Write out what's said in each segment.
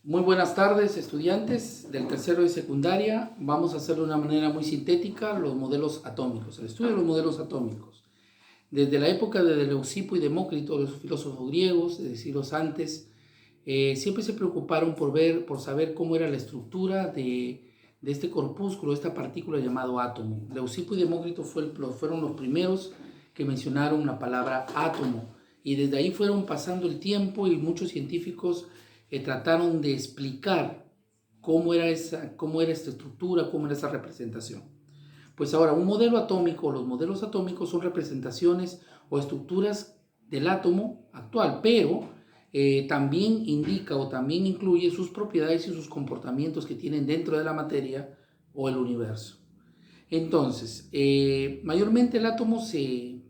Muy buenas tardes, estudiantes del tercero de secundaria. Vamos a hacer de una manera muy sintética los modelos atómicos, el estudio de los modelos atómicos. Desde la época de Leucipo y Demócrito, los filósofos griegos, de siglos antes, siempre se preocuparon por saber cómo era la estructura de este corpúsculo, esta partícula llamado átomo. Leucipo y Demócrito fueron los primeros que mencionaron la palabra átomo, y desde ahí fueron pasando el tiempo y muchos científicos trataron de explicar cómo era esta estructura, cómo era esa representación. Pues ahora, un modelo atómico, los modelos atómicos son representaciones o estructuras del átomo actual, pero también indica o también incluye sus propiedades y sus comportamientos que tienen dentro de la materia o el universo. Entonces, mayormente el átomo se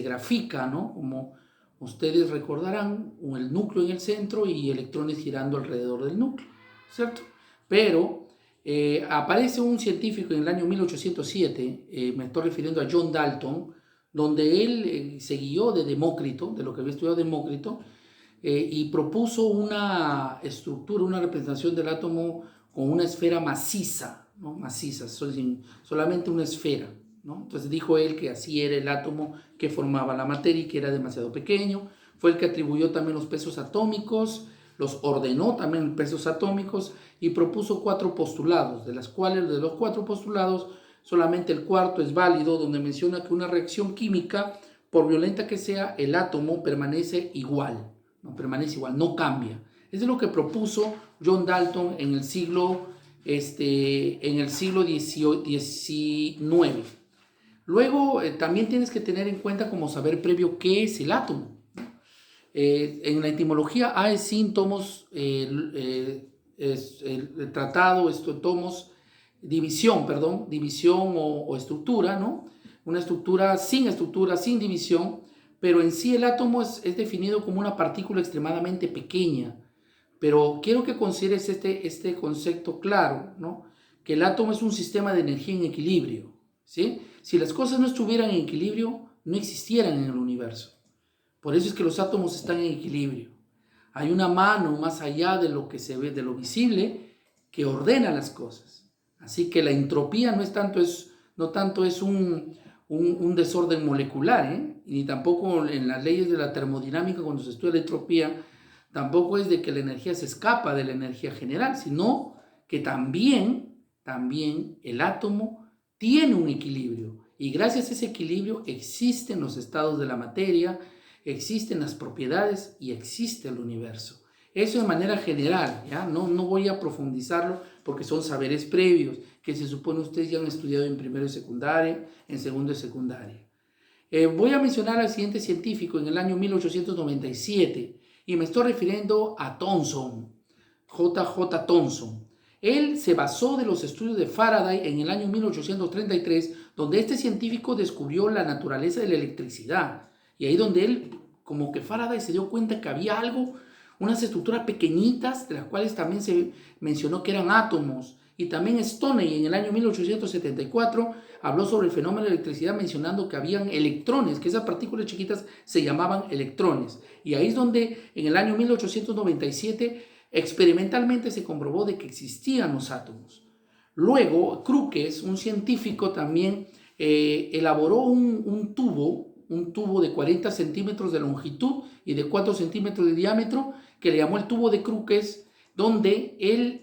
grafica, ¿no? Como ustedes recordarán, el núcleo en el centro y electrones girando alrededor del núcleo, ¿cierto? Pero aparece un científico en el año 1807, me estoy refiriendo a John Dalton, donde él se guió de Demócrito, de lo que había estudiado Demócrito, y propuso una estructura, una representación del átomo con una esfera maciza, ¿no? Maciza, solamente una esfera, ¿no? Entonces dijo él que así era el átomo que formaba la materia y que era demasiado pequeño. Fue el que atribuyó también los pesos atómicos, los ordenó también en pesos atómicos y propuso 4 postulados, de los 4 postulados solamente el cuarto es válido, donde menciona que una reacción química, por violenta que sea, el átomo permanece igual, no cambia. Eso es lo que propuso John Dalton en el siglo XIX. Luego, también tienes que tener en cuenta como saber previo qué es el átomo. En la etimología, sin tomos, el tratado, tomos, división o estructura, ¿no? Una estructura, sin división, pero en sí el átomo es definido como una partícula extremadamente pequeña. Pero quiero que consideres este concepto claro, ¿no? Que el átomo es un sistema de energía en equilibrio, ¿sí? Si las cosas no estuvieran en equilibrio, no existieran en el universo. Por eso es que los átomos están en equilibrio. Hay una mano más allá de lo que se ve, de lo visible, que ordena las cosas. Así que la entropía no tanto es un desorden molecular, ni tampoco en las leyes de la termodinámica, cuando se estudia la entropía, tampoco es de que la energía se escapa de la energía general, sino que también el átomo tiene un equilibrio. Y gracias a ese equilibrio existen los estados de la materia, existen las propiedades y existe el universo. Eso de manera general, ¿ya? No voy a profundizarlo porque son saberes previos que se supone ustedes ya han estudiado en primero de secundaria, en segundo de secundaria. Voy a mencionar al siguiente científico en el año 1897 y me estoy refiriendo a Thomson, J.J. Thomson. Él se basó de los estudios de Faraday en el año 1833, donde este científico descubrió la naturaleza de la electricidad. Y ahí donde él, como que Faraday se dio cuenta que había algo, unas estructuras pequeñitas, de las cuales también se mencionó que eran átomos. Y también Stoney en el año 1874 habló sobre el fenómeno de la electricidad mencionando que habían electrones, que esas partículas chiquitas se llamaban electrones. Y ahí es donde en el año 1897 experimentalmente se comprobó de que existían los átomos. Luego, Crookes, un científico, también elaboró un tubo de 40 centímetros de longitud y de 4 centímetros de diámetro, que le llamó el tubo de Crookes, donde él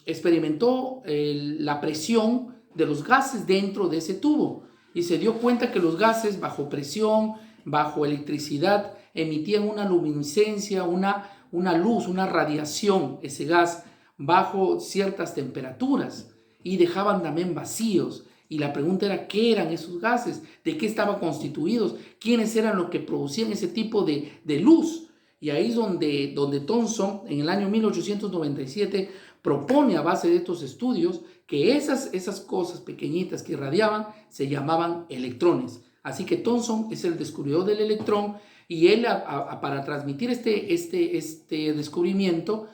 experimentó la presión de los gases dentro de ese tubo y se dio cuenta que los gases bajo presión, bajo electricidad, emitían una luminiscencia, una luz, una radiación, ese gas, bajo ciertas temperaturas, y dejaban también vacíos. Y la pregunta era, ¿qué eran esos gases? ¿De qué estaban constituidos? ¿Quiénes eran los que producían ese tipo de luz? Y ahí es donde Thomson, en el año 1897, propone a base de estos estudios que esas cosas pequeñitas que irradiaban se llamaban electrones. Así que Thomson es el descubridor del electrón, y él, para transmitir este descubrimiento,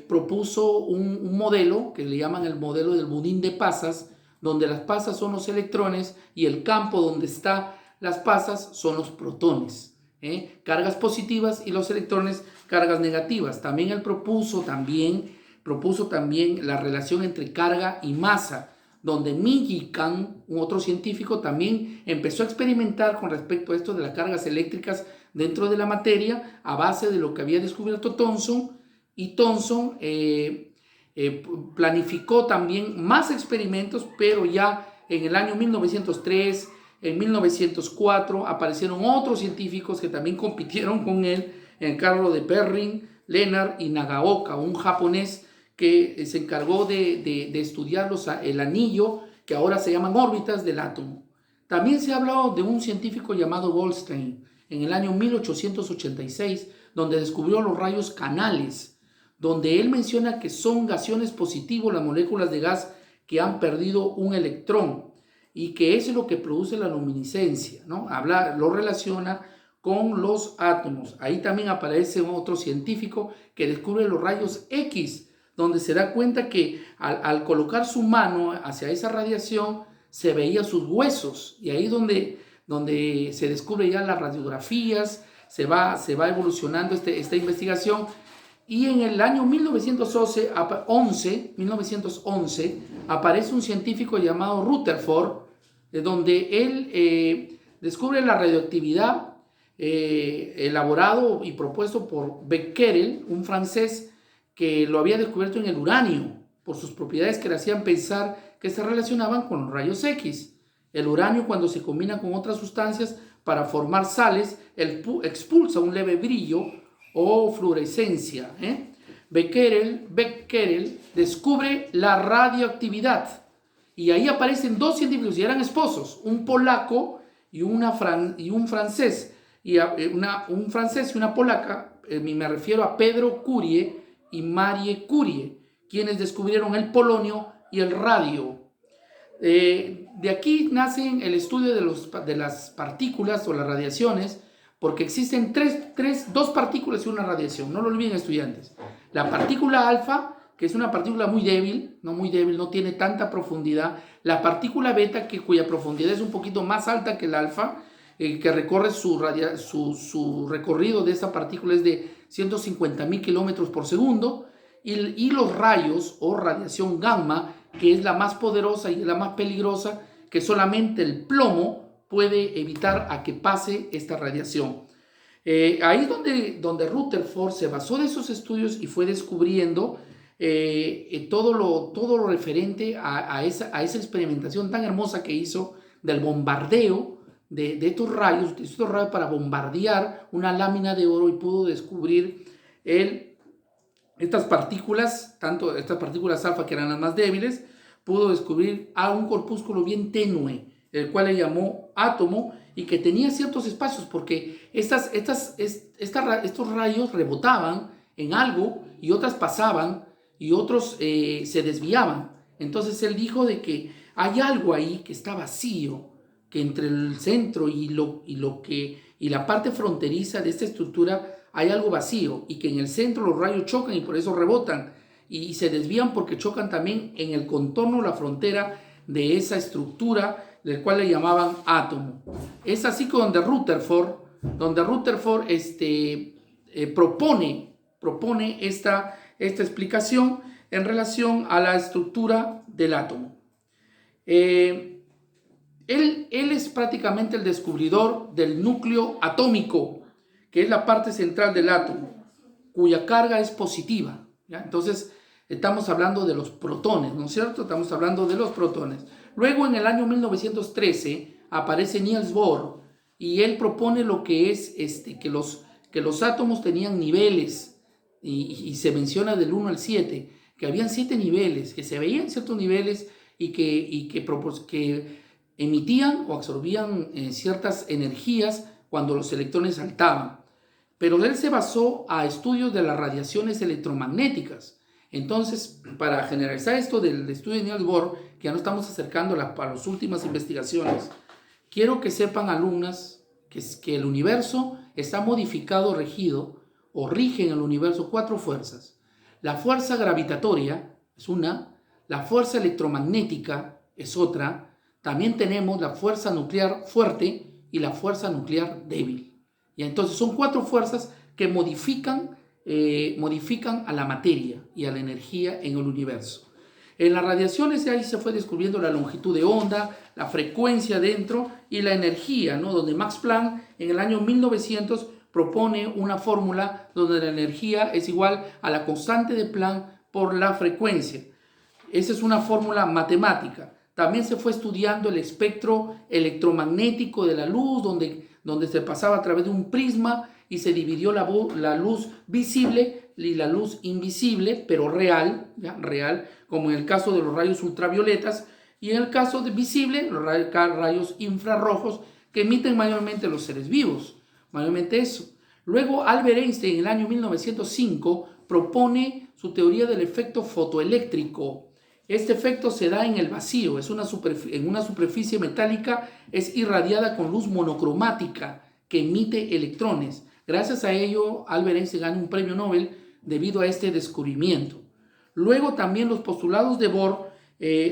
propuso un modelo que le llaman el modelo del budín de pasas, donde las pasas son los electrones y el campo donde están las pasas son los protones. cargas positivas y los electrones cargas negativas. También él propuso también la relación entre carga y masa, donde Millikan, un otro científico, también empezó a experimentar con respecto a esto de las cargas eléctricas dentro de la materia a base de lo que había descubierto Thomson, y Thomson planificó también más experimentos, pero ya en el año 1903, en 1904 aparecieron otros científicos que también compitieron con él, Carlo de Perrin, Lennart y Nagaoka, un japonés que se encargó de estudiar el anillo, que ahora se llaman órbitas del átomo. También se ha hablado de un científico llamado Goldstein en el año 1886, donde descubrió los rayos canales, donde él menciona que son gasiones positivos las moléculas de gas que han perdido un electrón y que eso es lo que produce la luminiscencia, ¿no? Lo relaciona con los átomos. Ahí también aparece otro científico que descubre los rayos X, donde se da cuenta que al colocar su mano hacia esa radiación se veía sus huesos, y ahí donde se descubre ya las radiografías, se va evolucionando esta investigación. Y en el año 1911 aparece un científico llamado Rutherford, donde él descubre la radioactividad elaborado y propuesto por Becquerel, un francés que lo había descubierto en el uranio, por sus propiedades que le hacían pensar que se relacionaban con los rayos X. El uranio, cuando se combina con otras sustancias para formar sales, expulsa un leve brillo o fluorescencia. Becquerel descubre la radioactividad, y ahí aparecen dos científicos, y eran esposos, un polaco y un francés, un francés y una polaca. Me refiero a Pedro Curie y Marie Curie, quienes descubrieron el polonio y el radio. De aquí nacen el estudio de las partículas o las radiaciones, porque existen dos partículas y una radiación. No lo olviden, estudiantes. La partícula alfa, que es una partícula muy débil, no tiene tanta profundidad. La partícula beta, cuya profundidad es un poquito más alta que el alfa, que recorre su recorrido de esa partícula es de 150.000 kilómetros por segundo. Y los rayos o radiación gamma, que es la más poderosa y la más peligrosa, que solamente el plomo puede evitar a que pase esta radiación. Ahí es donde Rutherford se basó de esos estudios y fue descubriendo todo lo referente a esa experimentación tan hermosa que hizo del bombardeo de estos rayos para bombardear una lámina de oro, y pudo descubrir estas partículas, tanto estas partículas alfa, que eran las más débiles, pudo descubrir a un corpúsculo bien tenue, el cual le llamó átomo, y que tenía ciertos espacios, porque estos rayos rebotaban en algo y otras pasaban y otros se desviaban. Entonces él dijo de que hay algo ahí que está vacío, que entre el centro y la parte fronteriza de esta estructura hay algo vacío, y que en el centro los rayos chocan y por eso rebotan, y se desvían porque chocan también en el contorno, la frontera de esa estructura, del cual le llamaban átomo. Es así que donde Rutherford propone esta explicación en relación a la estructura del átomo. Él es prácticamente el descubridor del núcleo atómico, que es la parte central del átomo, cuya carga es positiva, ¿ya? Entonces, estamos hablando de los protones, ¿no es cierto? Estamos hablando de los protones. Luego, en el año 1913, aparece Niels Bohr, y él propone lo que es que los átomos tenían niveles, y se menciona del 1 al 7, que habían 7 niveles, que se veían ciertos niveles, y que emitían o absorbían ciertas energías cuando los electrones saltaban. Pero él se basó a estudios de las radiaciones electromagnéticas. Entonces, para generalizar esto del estudio de Niels Bohr, que ya nos estamos acercando a las últimas investigaciones, quiero que sepan, alumnas, que el universo está modificado, regido, o rige en el universo 4 fuerzas. La fuerza gravitatoria es una, la fuerza electromagnética es otra, también tenemos la fuerza nuclear fuerte y la fuerza nuclear débil. Y entonces son 4 fuerzas que modifican a la materia y a la energía en el universo. En las radiaciones ahí se fue descubriendo la longitud de onda, la frecuencia dentro y la energía, ¿no? Donde Max Planck en el año 1900 propone una fórmula donde la energía es igual a la constante de Planck por la frecuencia. Esa es una fórmula matemática. También se fue estudiando el espectro electromagnético de la luz, donde se pasaba a través de un prisma y se dividió la luz visible y la luz invisible, pero real, ¿ya? Real, como en el caso de los rayos ultravioletas, y en el caso de visible, los rayos infrarrojos que emiten mayormente los seres vivos, mayormente eso. Luego Albert Einstein en el año 1905 propone su teoría del efecto fotoeléctrico. Este efecto se da en el vacío, en una superficie metálica es irradiada con luz monocromática que emite electrones. Gracias a ello, Albert Einstein gana un premio Nobel debido a este descubrimiento. Luego también los postulados de Bohr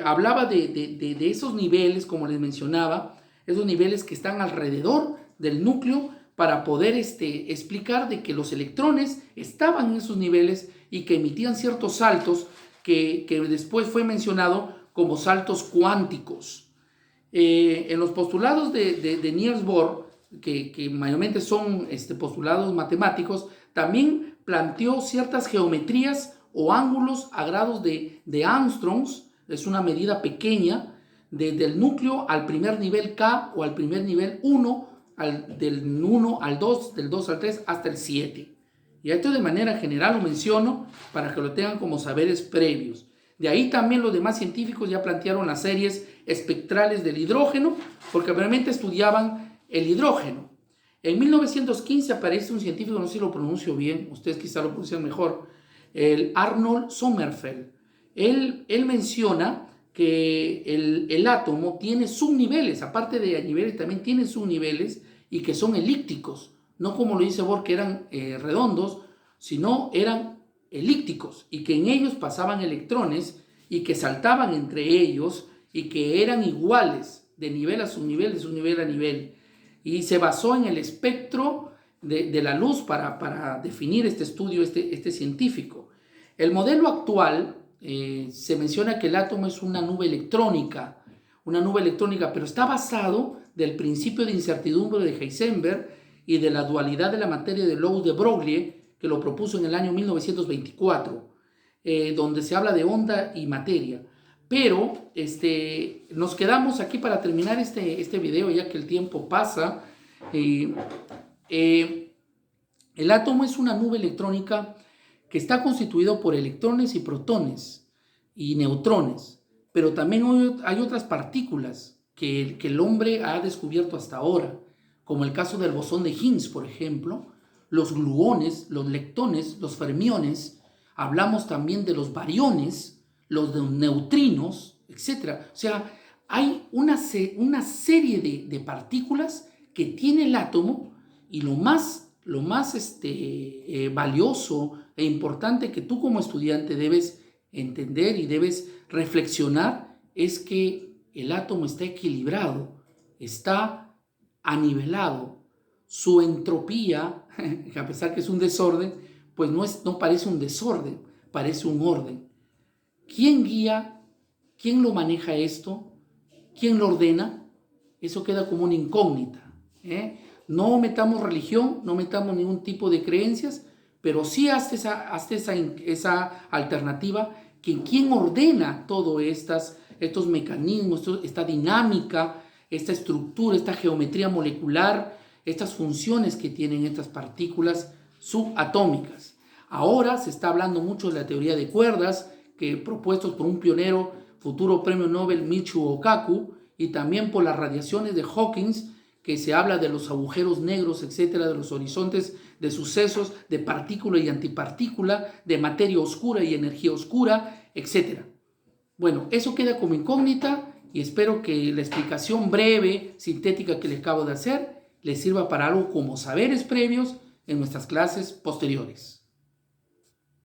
hablaba de esos niveles, como les mencionaba, esos niveles que están alrededor del núcleo para poder explicar de que los electrones estaban en esos niveles y que emitían ciertos saltos que después fue mencionado como saltos cuánticos. En los postulados de Niels Bohr, que mayormente son postulados matemáticos, también planteó ciertas geometrías o ángulos a grados de angstroms, es una medida pequeña, desde el núcleo al primer nivel K o al primer nivel 1, del 1 al 2, del 2 al 3 hasta el 7. Y esto de manera general lo menciono para que lo tengan como saberes previos. De ahí también los demás científicos ya plantearon las series espectrales del hidrógeno, porque realmente estudiaban el hidrógeno. En 1915 aparece un científico, no sé si lo pronuncio bien, ustedes quizá lo pronuncian mejor, el Arnold Sommerfeld. Él menciona que el átomo tiene subniveles, aparte de niveles también tiene subniveles y que son elípticos, no como lo dice Bohr que eran redondos, sino eran elípticos y que en ellos pasaban electrones y que saltaban entre ellos y que eran iguales de nivel a subnivel, de subnivel a nivel. Y se basó en el espectro de la luz para definir este estudio, este científico. El modelo actual se menciona que el átomo es una nube electrónica, pero está basado del principio de incertidumbre de Heisenberg y de la dualidad de la materia de Lowe de Broglie, que lo propuso en el año 1924, donde se habla de onda y materia. Pero nos quedamos aquí para terminar este video, ya que el tiempo pasa. El átomo es una nube electrónica que está constituido por electrones y protones y neutrones, pero también hay otras partículas que el hombre ha descubierto hasta ahora, como el caso del bosón de Higgs, por ejemplo, los gluones, los leptones, los fermiones, hablamos también de los bariones, los neutrinos, etc. O sea, hay una serie de partículas que tiene el átomo y lo más valioso e importante que tú como estudiante debes entender y debes reflexionar es que el átomo está equilibrado, está anivelado. Su entropía, a pesar que es un desorden, pues no parece un desorden, parece un orden. ¿Quién guía? ¿Quién lo maneja esto? ¿Quién lo ordena? Eso queda como una incógnita. No metamos religión, no metamos ningún tipo de creencias, pero sí hazte esa alternativa, que quién ordena todos estos mecanismos, esta dinámica, esta estructura, esta geometría molecular, estas funciones que tienen estas partículas subatómicas. Ahora se está hablando mucho de la teoría de cuerdas, propuestos por un pionero, futuro premio Nobel Michio Okaku, y también por las radiaciones de Hawking, que se habla de los agujeros negros, etcétera, de los horizontes de sucesos, de partícula y antipartícula, de materia oscura y energía oscura, etcétera. Bueno, eso queda como incógnita y espero que la explicación breve, sintética que les acabo de hacer, les sirva para algo como saberes previos en nuestras clases posteriores.